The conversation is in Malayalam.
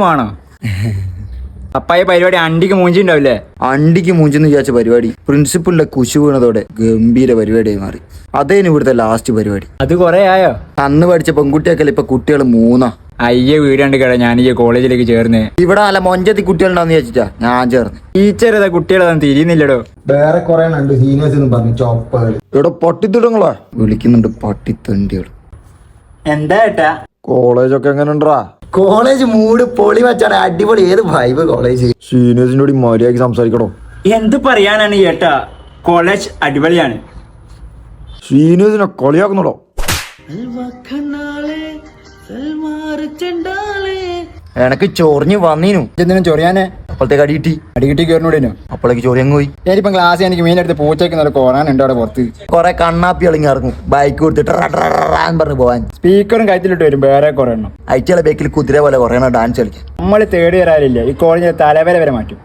വേണോ അപ്പായ പരിപാടി അണ്ടിക്ക് മൂഞ്ചിണ്ടാവില്ലേ? അണ്ടിക്ക് മൂഞ്ചെന്ന് വിചാരിച്ച പരിപാടി പ്രിൻസിപ്പളിന്റെ കുശി വീണതോടെ ഗംഭീര പരിപാടിയായി മാറി. അതേന് ഇവിടുത്തെ ലാസ്റ്റ് പരിപാടി. അത് കൊറേ ആയോ? അന്ന് പഠിച്ച പെൺകുട്ടിയൊക്കെ ഇപ്പൊ കുട്ടികൾ 3. അയ്യ വീടാണ്ട് കേടാ ഞാൻ ഈ കോളേജിലേക്ക് ചേർന്ന്. ഇവിടെ നല്ല മൊഞ്ചത്തി കുട്ടികളുണ്ടാന്ന് വിചാരിച്ചാ ഞാൻ ചേർന്ന്. ടീച്ചർ ഏതാ കുട്ടികളൊന്നും തിരിയുന്നില്ലടോ. വേറെ കുറെ ഉണ്ട് സീനിയേഴ്സ് എന്ന് പറഞ്ഞു ചോപ്പുകൾ. ഇവിടെ പട്ടിത്തിടങ്ങളാ വിളിക്കുന്നുണ്ട് പട്ടിത്തണ്ടികൾ. എന്താ ഏട്ടാ? കോളേജൊക്കെ എങ്ങനെ ഉണ്ടാ? കോളേജ് മൂഡ് പൊളി വെച്ചാണ് അടിപൊളി. ഏത് വൈബ് കോളേജ്. സീനിയേഴ്സിനോട് മര്യാദയ്ക്ക് സംസാരിക്കണോ? എന്ത് പറയാനാണ് ഏട്ടാ, കോളേജ് അടിപൊളിയാണ്. സീനിയേഴ്സിനെ കളിയാക്കുന്നോടോ? എനക്ക് ചൊറിഞ്ഞ് വന്നീനു. എന്തിനും ചൊറിയാനെ? അപ്പോഴത്തേക്ക് അടിയിട്ടി അടികിട്ടി കയറിനൂടേനോ? അപ്പോഴേക്ക് ചൊറിയങ്ങ് പോയി. ഞാനിപ്പം ക്ലാസ് എനിക്ക് മെയിൻ എടുത്ത് പൂച്ചയ്ക്ക് നല്ല കോറാനുണ്ട് അവിടെ പുറത്ത്. കൊറേ കണ്ണാപ്പി ഇളങ്ങി ഇറങ്ങും ബൈക്ക് കൊടുത്തിട്ട് പറഞ്ഞു പോവാൻ. സ്പീക്കറും കയറ്റിലിട്ട് വരും വേറെ കുറെ എണ്ണം. അയച്ചുള്ള ബേക്കിൽ കുതിര പോലെ കുറേ ഡാൻസ് കളിക്കാൻ. നമ്മൾ തേർഡ് ഇയർ ആയില്ലേ, ഈ കോളേജിൽ തലവരെ വരെ മാറ്റും.